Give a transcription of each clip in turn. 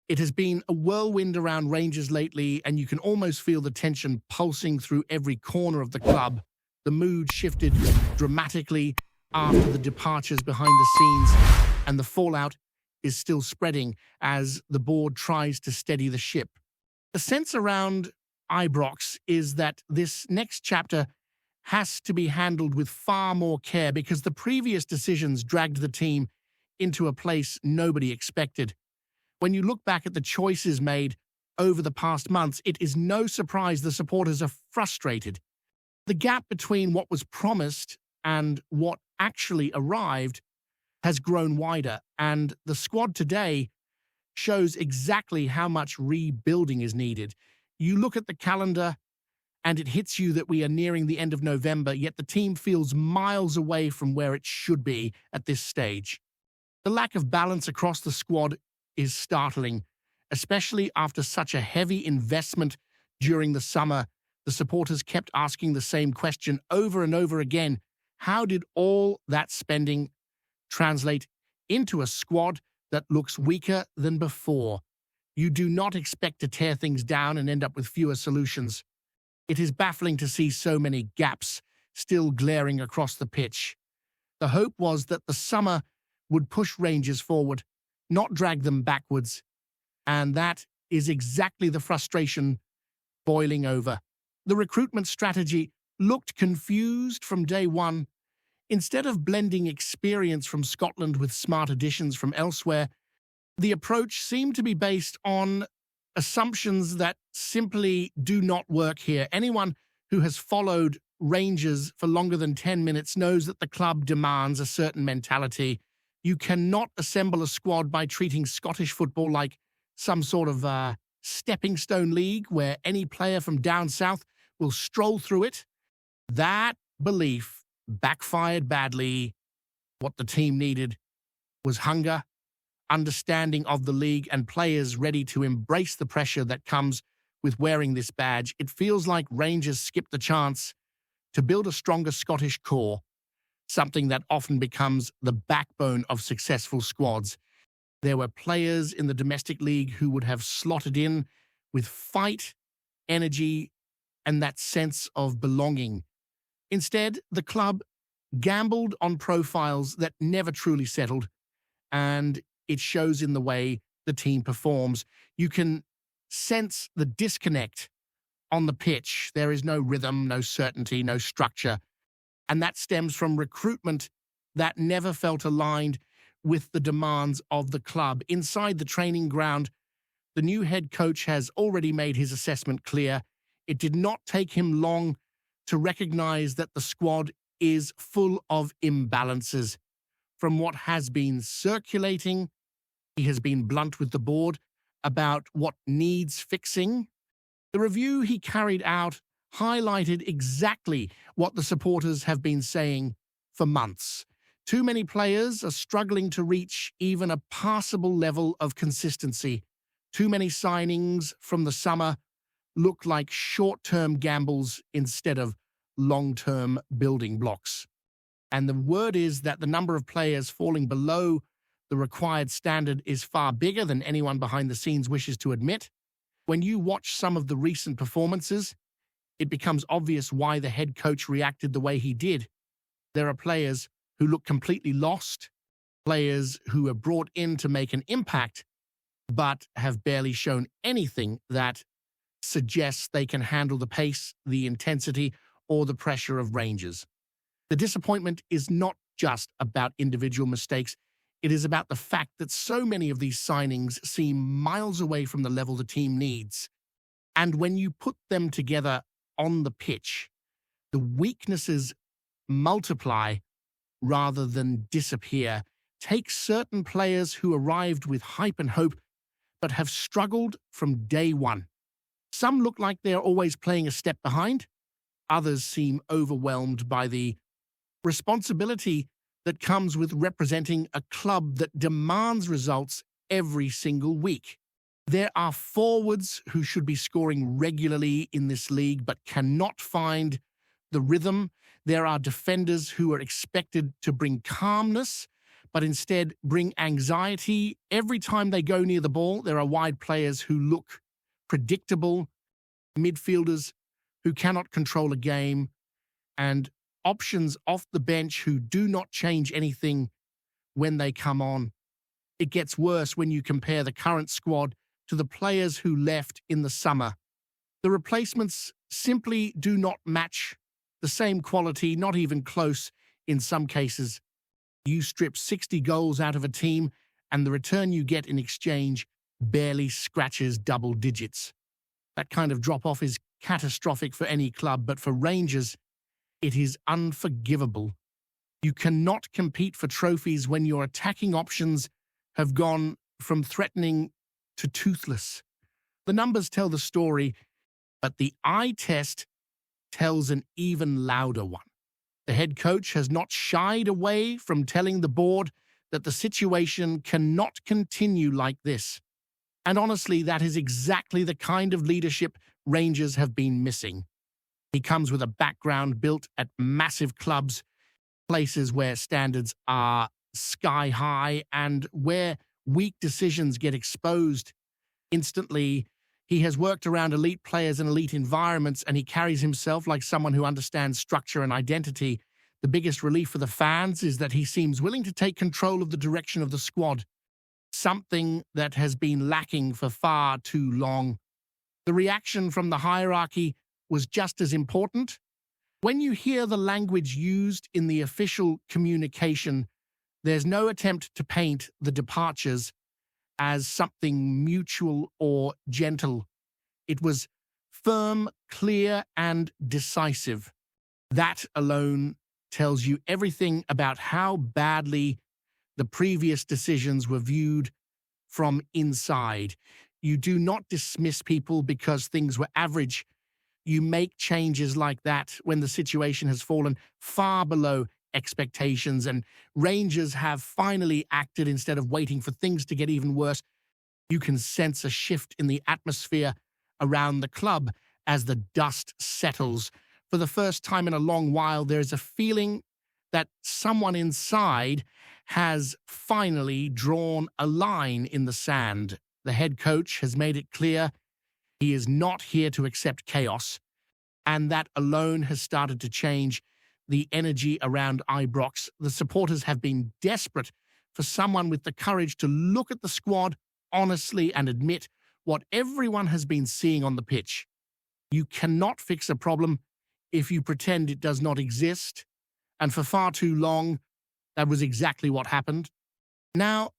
It has been a whirlwind around Rangers lately, and you can almost feel the tension pulsing through every corner of the club. The mood shifted dramatically after the departures behind the scenes, and the fallout is still spreading as the board tries to steady the ship. The sense around Ibrox is that this next chapter has to be handled with far more care because the previous decisions dragged the team into a place nobody expected. When you look back at the choices made over the past months, it is no surprise the supporters are frustrated. The gap between what was promised and what actually arrived has grown wider, and the squad today shows exactly how much rebuilding is needed. You look at the calendar and it hits you that we are nearing the end of November, yet the team feels miles away from where it should be at this stage. The lack of balance across the squad is startling, especially after such a heavy investment during the summer. The supporters kept asking the same question over and over again. How did all that spending translate into a squad that looks weaker than before? You do not expect to tear things down and end up with fewer solutions. It is baffling to see so many gaps still glaring across the pitch. The hope was that the summer would push Rangers forward, not drag them backwards. And that is exactly the frustration boiling over. The recruitment strategy looked confused from day one. Instead of blending experience from Scotland with smart additions from elsewhere, the approach seemed to be based on assumptions that simply do not work here. Anyone who has followed Rangers for longer than 10 minutes knows that the club demands a certain mentality. You cannot assemble a squad by treating Scottish football like some sort of stepping stone league where any player from down south will stroll through it. That belief backfired badly. What the team needed was hunger, understanding of the league, and players ready to embrace the pressure that comes with wearing this badge. It feels like Rangers skipped the chance to build a stronger Scottish core, something that often becomes the backbone of successful squads. There were players in the domestic league who would have slotted in with fight, energy, and that sense of belonging. Instead, the club gambled on profiles that never truly settled, and it shows in the way the team performs. You can sense the disconnect on the pitch. There is no rhythm, no certainty, no structure. And that stems from recruitment that never felt aligned with the demands of the club. Inside the training ground, the new head coach has already made his assessment clear. It did not take him long to recognize that the squad is full of imbalances. From what has been circulating, he has been blunt with the board about what needs fixing. The review he carried out highlighted exactly what the supporters have been saying for months. Too many players are struggling to reach even a passable level of consistency. Too many signings from the summer look like short-term gambles instead of long-term building blocks. And the word is that the number of players falling below the required standard is far bigger than anyone behind the scenes wishes to admit. When you watch some of the recent performances, it becomes obvious why the head coach reacted the way he did. There are players who look completely lost, players who are brought in to make an impact, but have barely shown anything that suggests they can handle the pace, the intensity, or the pressure of Rangers. The disappointment is not just about individual mistakes. It is about the fact that so many of these signings seem miles away from the level the team needs. And when you put them together on the pitch, the weaknesses multiply rather than disappear. Take certain players who arrived with hype and hope, but have struggled from day one. Some look like they're always playing a step behind. Others seem overwhelmed by the responsibility that comes with representing a club that demands results every single week. There are forwards who should be scoring regularly in this league but cannot find the rhythm. There are defenders who are expected to bring calmness but instead bring anxiety. Every time they go near the ball, there are wide players who look predictable, midfielders who cannot control a game, and options off the bench who do not change anything when they come on. It gets worse when you compare the current squad to the players who left in the summer. The replacements simply do not match the same quality, not even close in some cases. You strip 60 goals out of a team, and the return you get in exchange barely scratches double digits. That kind of drop-off is catastrophic for any club, but for Rangers, it is unforgivable. You cannot compete for trophies when your attacking options have gone from threatening to toothless. The numbers tell the story, but the eye test tells an even louder one. The head coach has not shied away from telling the board that the situation cannot continue like this. And honestly, that is exactly the kind of leadership Rangers have been missing. He comes with a background built at massive clubs, places where standards are sky high and where weak decisions get exposed instantly. He has worked around elite players in elite environments, and he carries himself like someone who understands structure and identity. The biggest relief for the fans is that he seems willing to take control of the direction of the squad, something that has been lacking for far too long. The reaction from the hierarchy was just as important. When you hear the language used in the official communication, there's no attempt to paint the departures as something mutual or gentle. It was firm, clear, and decisive. That alone tells you everything about how badly the previous decisions were viewed from inside. You do not dismiss people because things were average. You make changes like that when the situation has fallen far below expectations, and Rangers have finally acted instead of waiting for things to get even worse. You can sense a shift in the atmosphere around the club as the dust settles. For the first time in a long while, there is a feeling that someone inside has finally drawn a line in the sand. The head coach has made it clear he is not here to accept chaos, and that alone has started to change the energy around Ibrox. The supporters have been desperate for someone with the courage to look at the squad honestly and admit what everyone has been seeing on the pitch. You cannot fix a problem if you pretend it does not exist, and for far too long, that was exactly what happened. Now,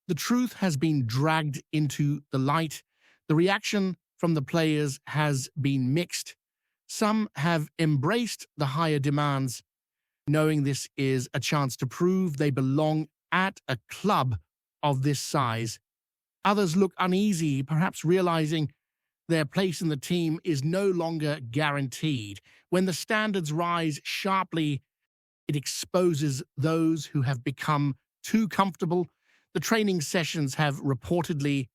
the truth has been dragged into the light. The reaction from the players has been mixed. Some have embraced the higher demands, knowing this is a chance to prove they belong at a club of this size. Others look uneasy, perhaps realizing their place in the team is no longer guaranteed. When the standards rise sharply, it exposes those who have become too comfortable. The training sessions have reportedly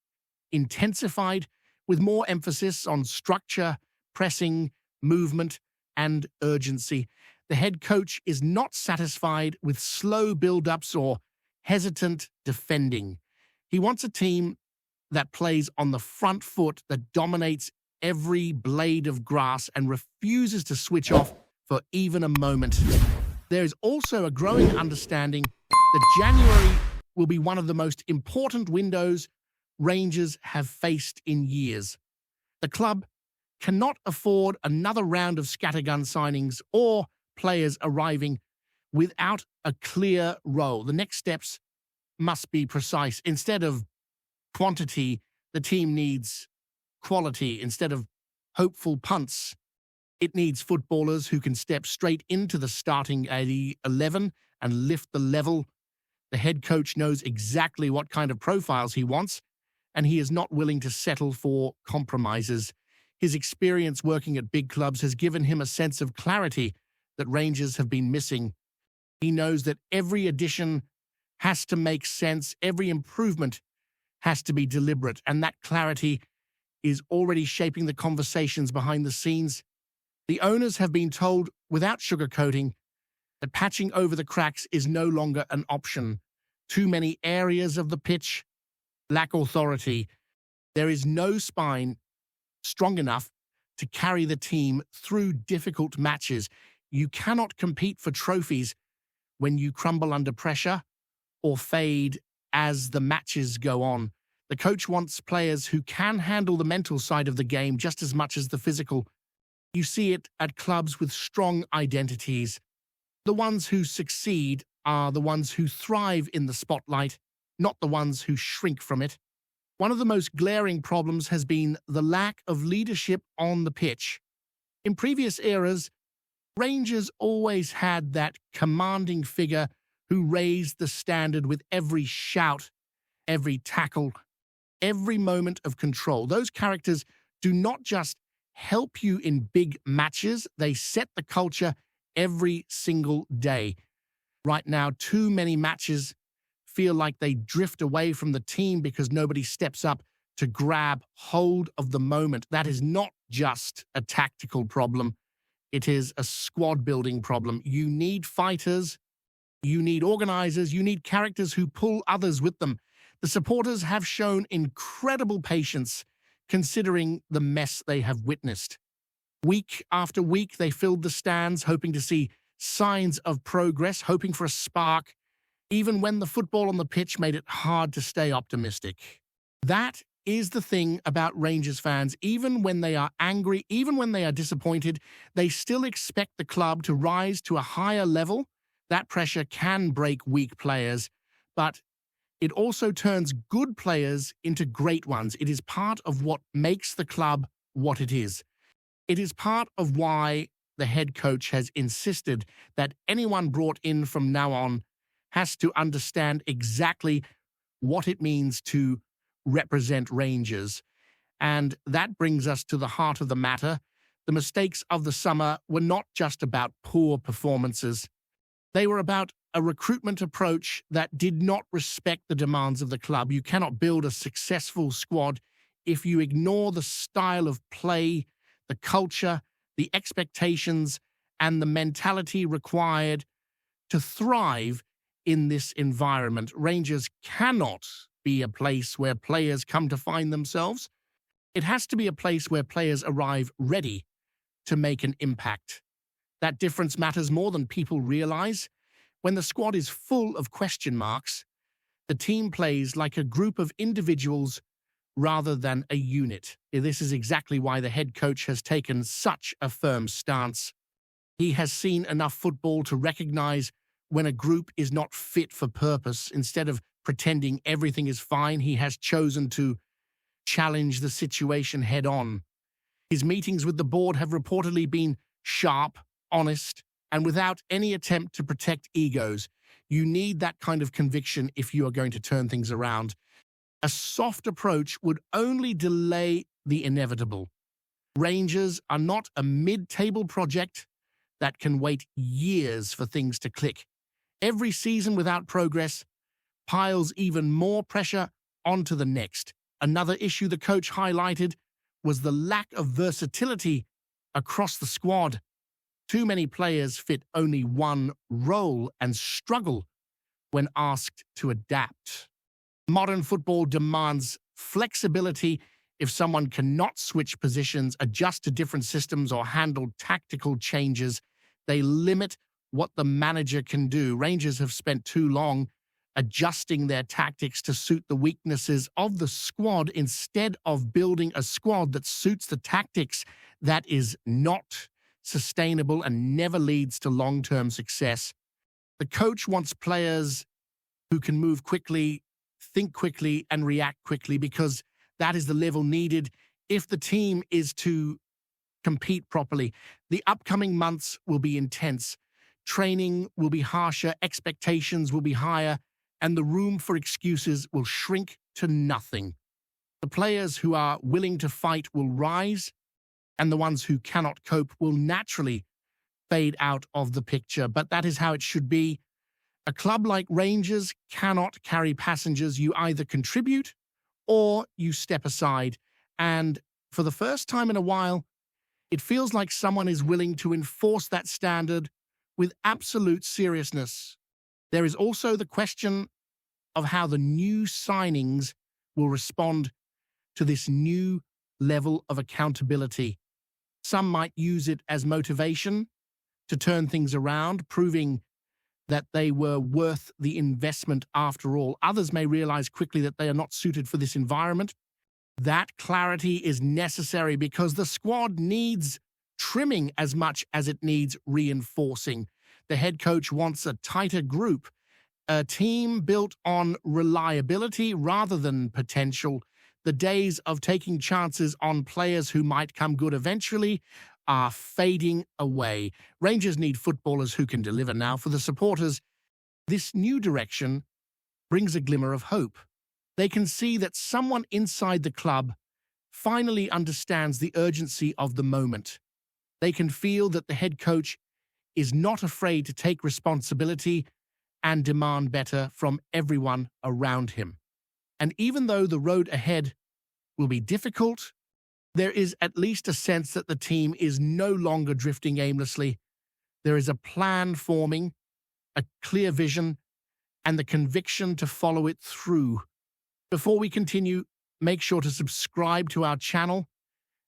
intensified, with more emphasis on structure, pressing, movement, and urgency. The head coach is not satisfied with slow build-ups or hesitant defending. He wants a team that plays on the front foot, that dominates every blade of grass and refuses to switch off for even a moment. There is also a growing understanding that January will be one of the most important windows Rangers have faced in years. The club cannot afford another round of scattergun signings or players arriving without a clear role. The next steps must be precise. Instead of quantity, the team needs quality. Instead of hopeful punts, it needs footballers who can step straight into the starting 11 and lift the level. The head coach knows exactly what kind of profiles he wants, and he is not willing to settle for compromises. His experience working at big clubs has given him a sense of clarity that Rangers have been missing. He knows that every addition has to make sense, every improvement has to be deliberate, and that clarity is already shaping the conversations behind the scenes. The owners have been told, without sugarcoating, that patching over the cracks is no longer an option. Too many areas of the pitch lack authority. There is no spine strong enough to carry the team through difficult matches. You cannot compete for trophies when you crumble under pressure or fade as the matches go on. The coach wants players who can handle the mental side of the game just as much as the physical. You see it at clubs with strong identities. The ones who succeed are the ones who thrive in the spotlight, not the ones who shrink from it. One of the most glaring problems has been the lack of leadership on the pitch. In previous eras, Rangers always had that commanding figure who raised the standard with every shout, every tackle, every moment of control. Those characters do not just help you in big matches, they set the culture every single day. Right now, too many matches feel like they drift away from the team because nobody steps up to grab hold of the moment. That is not just a tactical problem. It is a squad building problem. You need fighters, you need organizers, you need characters who pull others with them. The supporters have shown incredible patience considering the mess they have witnessed. Week after week, they filled the stands, hoping to see signs of progress, hoping for a spark, even when the football on the pitch made it hard to stay optimistic. That is the thing about Rangers fans. Even when they are angry, even when they are disappointed, they still expect the club to rise to a higher level. That pressure can break weak players, but it also turns good players into great ones. It is part of what makes the club what it is. It is part of why the head coach has insisted that anyone brought in from now on has to understand exactly what it means to represent Rangers. And that brings us to the heart of the matter. The mistakes of the summer were not just about poor performances. They were about a recruitment approach that did not respect the demands of the club. You cannot build a successful squad if you ignore the style of play, the culture, the expectations, and the mentality required to thrive in this environment. Rangers cannot be a place where players come to find themselves. It has to be a place where players arrive ready to make an impact. That difference matters more than people realize. When the squad is full of question marks, the team plays like a group of individuals rather than a unit. This is exactly why the head coach has taken such a firm stance. He has seen enough football to recognize when a group is not fit for purpose. Instead of pretending everything is fine, he has chosen to challenge the situation head on. His meetings with the board have reportedly been sharp, honest, and without any attempt to protect egos. You need that kind of conviction if you are going to turn things around. A soft approach would only delay the inevitable. Rangers are not a mid-table project that can wait years for things to click. Every season without progress piles even more pressure onto the next. Another issue the coach highlighted was the lack of versatility across the squad. Too many players fit only one role and struggle when asked to adapt. Modern football demands flexibility. If someone cannot switch positions, adjust to different systems, or handle tactical changes, they limit what the manager can do. Rangers have spent too long adjusting their tactics to suit the weaknesses of the squad instead of building a squad that suits the tactics. That is not sustainable and never leads to long-term success. The coach wants players who can move quickly, think quickly, and react quickly, because that is the level needed if the team is to compete properly. The upcoming months will be intense. Training will be harsher, expectations will be higher, and the room for excuses will shrink to nothing. The players who are willing to fight will rise, and the ones who cannot cope will naturally fade out of the picture. But that is how it should be. A club like Rangers cannot carry passengers. You either contribute or you step aside. And for the first time in a while, it feels like someone is willing to enforce that standard with absolute seriousness. There is also the question of how the new signings will respond to this new level of accountability. Some might use it as motivation to turn things around, proving that they were worth the investment after all. Others may realize quickly that they are not suited for this environment. That clarity is necessary because the squad needs trimming as much as it needs reinforcing. The head coach wants a tighter group, a team built on reliability rather than potential. The days of taking chances on players who might come good eventually are fading away. Rangers need footballers who can deliver now. For the supporters, this new direction brings a glimmer of hope. They can see that someone inside the club finally understands the urgency of the moment. They can feel that the head coach is not afraid to take responsibility and demand better from everyone around him. And even though the road ahead will be difficult, there is at least a sense that the team is no longer drifting aimlessly. There is a plan forming, a clear vision, and the conviction to follow it through. Before we continue, make sure to subscribe to our channel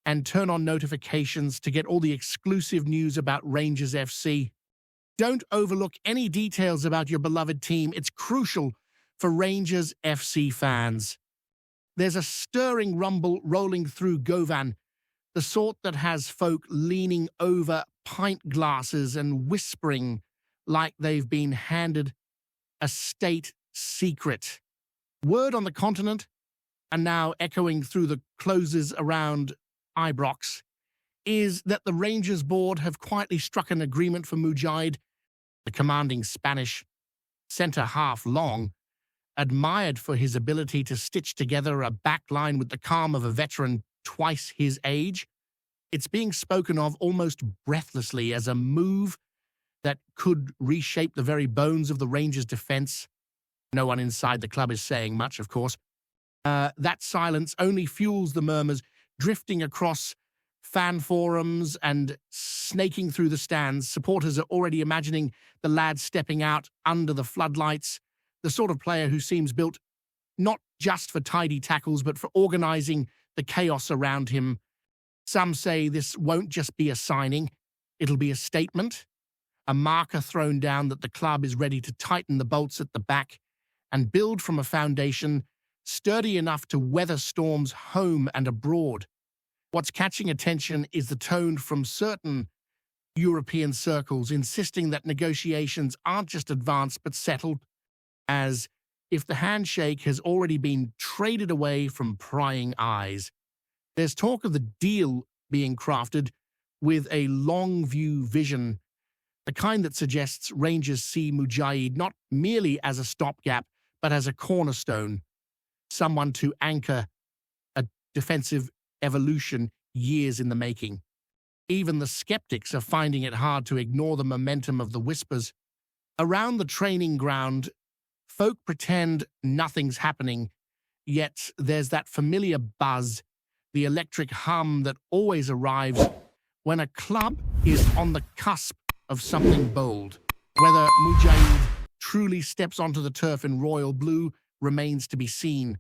and turn on notifications to get all the exclusive news about Rangers FC. Don't overlook any details about your beloved team. It's crucial for Rangers FC fans. There's a stirring rumble rolling through Govan, the sort that has folk leaning over pint glasses and whispering like they've been handed a state secret. Word on the continent, and now echoing through the closes around Ibrox, is that the Rangers board have quietly struck an agreement for Mujaid, the commanding Spanish centre-half long, admired for his ability to stitch together a backline with the calm of a veteran twice his age. It's being spoken of almost breathlessly as a move that could reshape the very bones of the Rangers' defence. No one inside the club is saying much, of course. That silence only fuels the murmurs drifting across fan forums and snaking through the stands. Supporters are already imagining the lad stepping out under the floodlights, the sort of player who seems built not just for tidy tackles, but for organising the chaos around him. Some say this won't just be a signing, it'll be a statement, a marker thrown down that the club is ready to tighten the bolts at the back and build from a foundation sturdy enough to weather storms home and abroad. What's catching attention is the tone from certain European circles insisting that negotiations aren't just advanced but settled, as if the handshake has already been traded away from prying eyes. There's talk of the deal being crafted with a long-view vision, the kind that suggests Rangers see Mujaid not merely as a stopgap, but as a cornerstone, someone to anchor a defensive evolution years in the making. Even the skeptics are finding it hard to ignore the momentum of the whispers. Around the training ground, folk pretend nothing's happening, yet there's that familiar buzz, the electric hum that always arrives when a club is on the cusp of something bold. Whether Mujaid truly steps onto the turf in royal blue remains to be seen.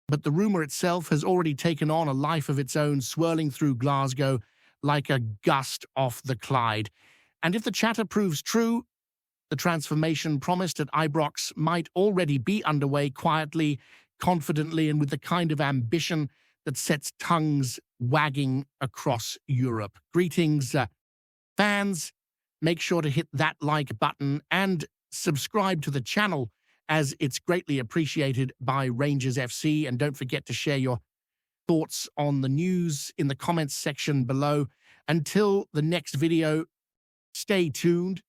But the rumour itself has already taken on a life of its own, swirling through Glasgow like a gust off the Clyde. And if the chatter proves true, the transformation promised at Ibrox might already be underway quietly, confidently, and with the kind of ambition that sets tongues wagging across Europe. Greetings, fans. Make sure to hit that like button and subscribe to the channel, as it's greatly appreciated by Rangers FC. And don't forget to share your thoughts on the news in the comments section below. Until the next video, stay tuned.